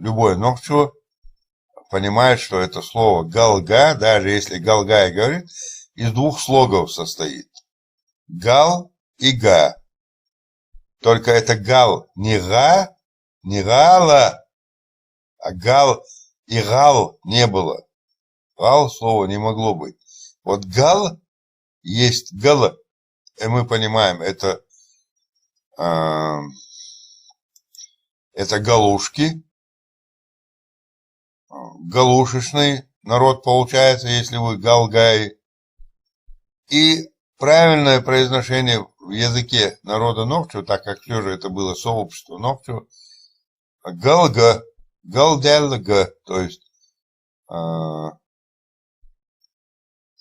любой ногчу понимает, что это слово галга, даже если галга и говорит, из двух слогов состоит. Гал и га. Только это гал не га, не гала, а гал и гал не было. Гал слова не могло быть. Вот гал есть гала, и мы понимаем, это галушки, галушечный народ получается, если вы галгаи. И правильное произношение в языке народа Нохчу, так как все же это было сообщество Нохчу, галга, галдялга, то есть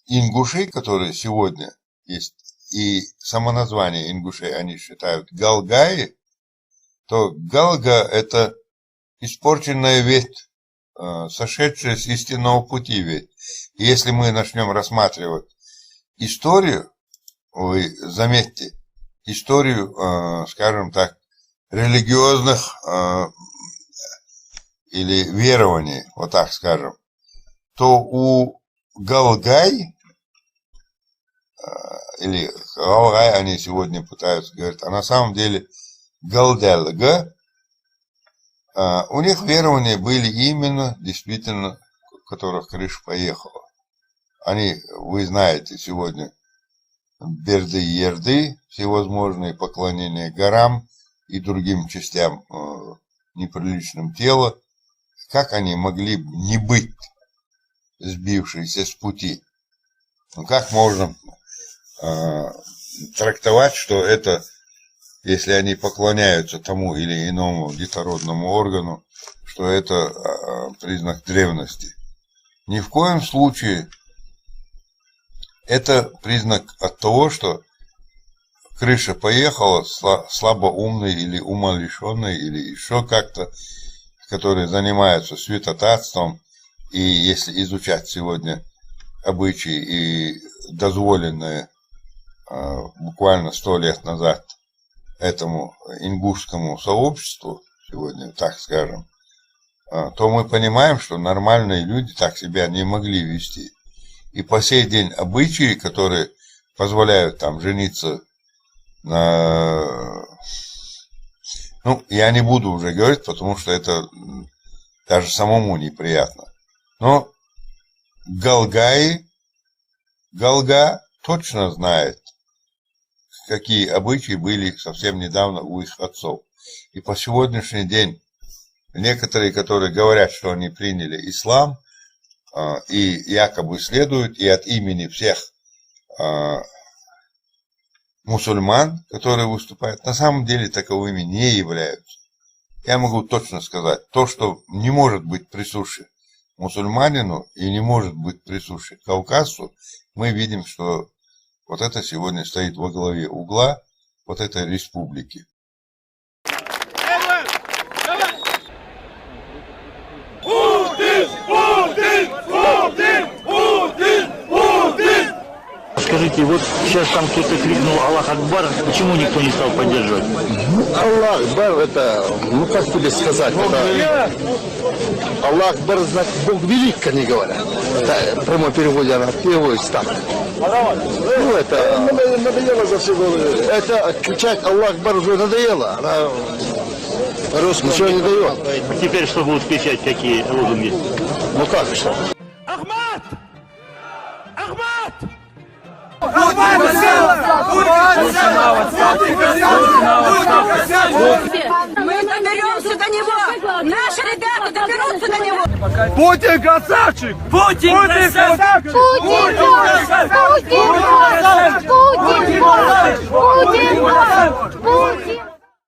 ингуши, которые сегодня есть, и само название ингушей они считают галгаи, то галга это испорченная ветвь, сошедшая с истинного пути ветвь. И если мы начнем рассматривать историю, вы заметьте, историю, скажем так, религиозных или верований, вот так скажем, то у галгай, или галгай они сегодня пытаются говорить, а на самом деле галдялга, у них верования были именно, действительно, у которых крыша поехала. Они, вы знаете, сегодня берды и ерды, всевозможные поклонения горам и другим частям неприличным тела. Как они могли не быть сбившиеся с пути? Ну, как можно трактовать, что это, если они поклоняются тому или иному детородному органу, что это признак древности? Ни в коем случае. Это признак от того, что крыша поехала, слабоумный или умалишенный, или еще как-то, которые занимаются святотатством, и если изучать сегодня обычаи и дозволенные буквально 100 лет назад этому ингушскому сообществу, сегодня так скажем, то мы понимаем, что нормальные люди так себя не могли вести. И по сей день обычаи, которые позволяют там жениться на... Ну, я не буду уже говорить, потому что это даже самому неприятно. Но галга точно знает, какие обычаи были совсем недавно у их отцов. И по сегодняшний день некоторые, которые говорят, что они приняли ислам, и якобы следуют, и от имени всех мусульман, которые выступают, на самом деле таковыми не являются. Я могу точно сказать, то, что не может быть присуще мусульманину и не может быть присуще кавказцу, мы видим, что вот это сегодня стоит во главе угла вот этой республики. Скажите, вот сейчас там кто-то крикнул «Аллах Акбар», почему никто не стал поддерживать? Аллах Акбар, это, ну как тебе сказать, это... Аллах Акбар, значит, Бог велик, они говорят. Это в прямом переводе она переводится так. Ну это... Надоело за все говорить. Это кричать Аллах Акбар уже надоело. Она... Русскому ничего не дает. А теперь что будут кричать, какие лозунги? Ну как что? Ахмат! Ахмат! Мы доберемся до него! Наши ребята доберутся до него! Путин красавчик! Путин красавчик!